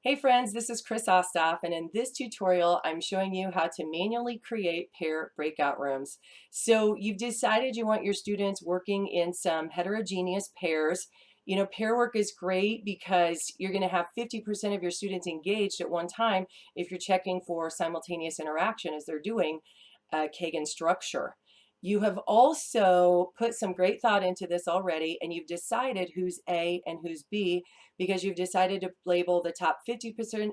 Hey friends, this is Chris Ostoff, and in this tutorial, I'm showing you how to manually create pair breakout rooms. So you've decided you want your students working in some heterogeneous pairs. You know, pair work is great because you're going to have 50% of your students engaged at one time if you're checking for simultaneous interaction as they're doing Kagan structure. You have also put some great thought into this already, and you've decided who's A and who's B because you've decided to label the top 50%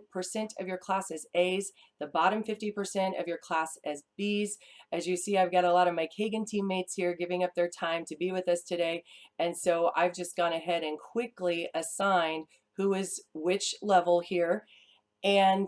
of your class as A's, the bottom 50% of your class as B's. As you see, I've got a lot of my Kagan teammates here giving up their time to be with us today. And so I've just gone ahead and quickly assigned who is which level here. And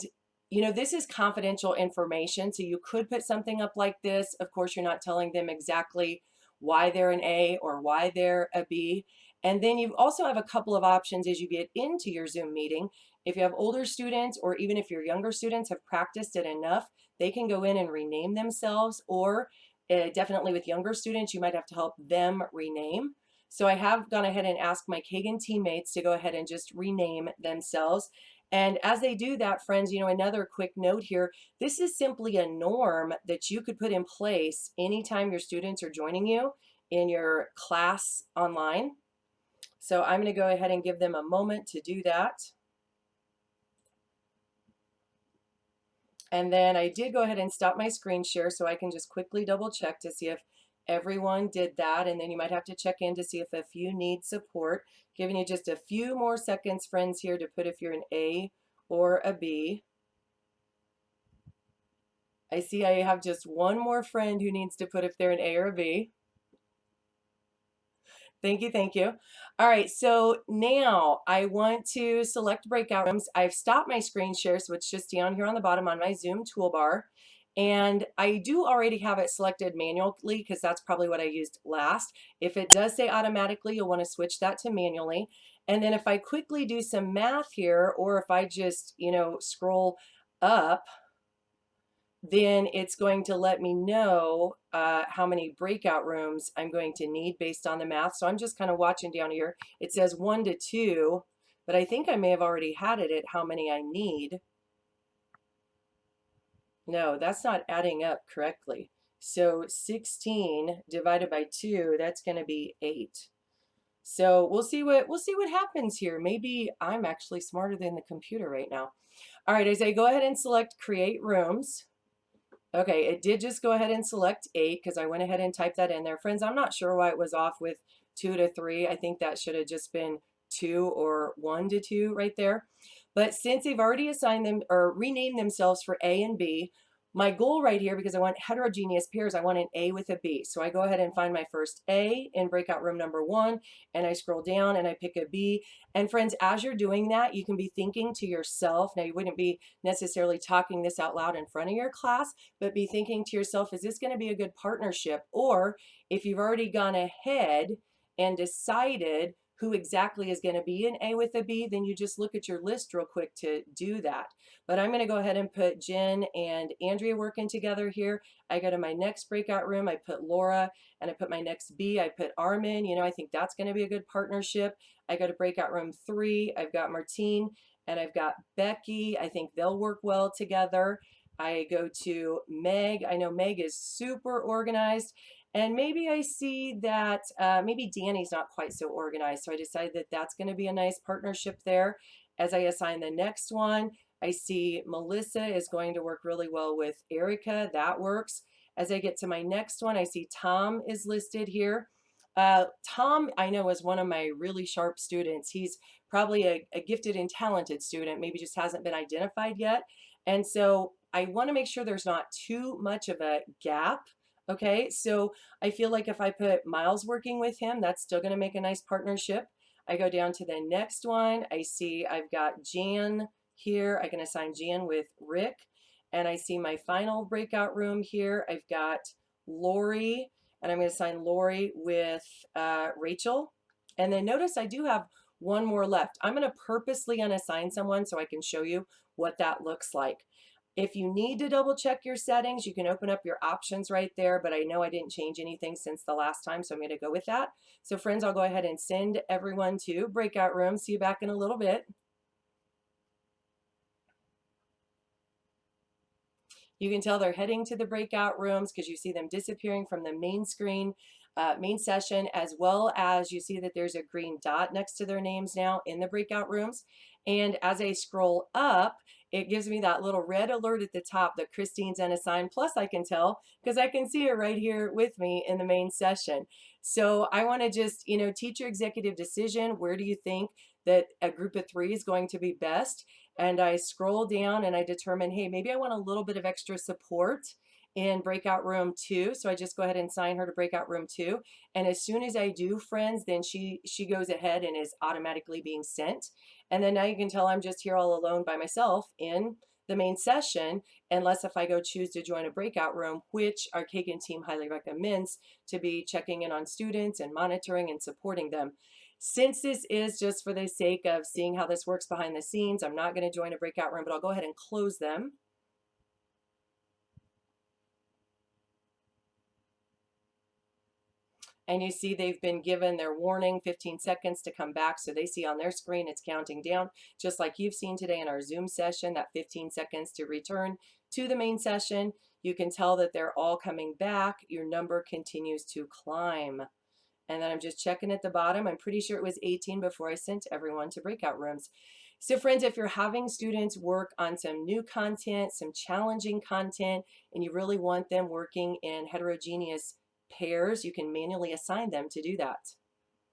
you know, this is confidential information, so you could put something up like this. Of course, you're not telling them exactly why they're an A or why they're a B. And then you also have a couple of options as you get into your Zoom meeting. If you have older students, or even if your younger students have practiced it enough, they can go in and rename themselves, or definitely with younger students, you might have to help them rename. So I have gone ahead and asked my Kagan teammates to go ahead and just rename themselves. And as they do that, friends, you know, another quick note here, this is simply a norm that you could put in place anytime your students are joining you in your class online. So I'm going to go ahead and give them a moment to do that. And then I did go ahead and stop my screen share so I can just quickly double check to see if everyone did that. And then you might have to check in to see if a few need support. Giving you just a few more seconds, friends, here to put if you're an A or a B. I see I have just one more friend who needs to put if they're an A or a B. Thank you, thank you. All right, so now I want to select breakout rooms. I've stopped my screen share, so it's just down here on the bottom on my Zoom toolbar. And I do already have it selected manually because that's probably what I used last. If it does say automatically, you'll want to switch that to manually. And then if I quickly do some math here, or if I just, you know, scroll up, then it's going to let me know how many breakout rooms I'm going to need based on the math. So I'm just kind of watching down here. It says 1 to 2, but I think I may have already had it at how many I need. No, that's not adding up correctly. So 16 divided by 2, that's going to be 8. So we'll see what happens here. Maybe I'm actually smarter than the computer right now. All right, as I go ahead and select create rooms. Okay, it did just go ahead and select 8 because I went ahead and typed that in there. Friends, I'm not sure why it was off with 2 to 3. I think that should have just been 2 or 1 to 2 right there. But since they've already assigned them or renamed themselves for A and B, my goal right here, because I want heterogeneous pairs, I want an A with a B. So I go ahead and find my first A in breakout room number 1, and I scroll down and I pick a B. And friends, as you're doing that, you can be thinking to yourself, now you wouldn't be necessarily talking this out loud in front of your class, but be thinking to yourself, is this going to be a good partnership? Or if you've already gone ahead and decided who exactly is going to be an A with a B, then you just look at your list real quick to do that. But I'm going to go ahead and put Jen and Andrea working together here. I go to my next breakout room, I put Laura, and I put my next B, I put Armin. You know, I think that's going to be a good partnership. I go to breakout room 3, I've got Martine and I've got Becky. I think they'll work well together. I go to Meg. I know Meg is super organized. And maybe I see that maybe Danny's not quite so organized. So I decided that that's going to be a nice partnership there. As I assign the next one, I see Melissa is going to work really well with Erica. That works. As I get to my next one, I see Tom is listed here. Tom, I know, is one of my really sharp students. He's probably a gifted and talented student, maybe just hasn't been identified yet. And so I want to make sure there's not too much of a gap. Okay, so I feel like if I put Miles working with him, that's still going to make a nice partnership. I go down to the next one. I see I've got Jan here. I can assign Jan with Rick. And I see my final breakout room here. I've got Lori, and I'm going to assign Lori with Rachel. And then notice I do have one more left. I'm going to purposely unassign someone so I can show you what that looks like. If you need to double check your settings, you can open up your options right there, but I know I didn't change anything since the last time, so I'm going to go with that. So friends, I'll go ahead and send everyone to breakout room. See you back in a little bit. You can tell they're heading to the breakout rooms because you see them disappearing from the main screen, main session, as well as you see that there's a green dot next to their names now in the breakout rooms. And as I scroll up, it gives me that little red alert at the top that Christine's unassigned. Plus, I can tell because I can see her right here with me in the main session. So I want to just, teach your executive decision. Where do you think that a group of 3 is going to be best? And I scroll down and I determine, hey, maybe I want a little bit of extra support in breakout room 2. So I just go ahead and assign her to breakout room 2. And as soon as I do, friends, then she goes ahead and is automatically being sent. And then now you can tell I'm just here all alone by myself in the main session, unless if I go choose to join a breakout room, which our Kagan team highly recommends to be checking in on students and monitoring and supporting them. Since this is just for the sake of seeing how this works behind the scenes, I'm not going to join a breakout room, but I'll go ahead and close them. And you see they've been given their warning, 15 seconds to come back. So they see on their screen it's counting down, just like you've seen today in our Zoom session, that 15 seconds to return to the main session. You can tell that they're all coming back. Your number continues to climb. And then I'm just checking at the bottom. I'm pretty sure it was 18 before I sent everyone to breakout rooms. So friends, if you're having students work on some new content, some challenging content, and you really want them working in heterogeneous pairs, you can manually assign them to do that.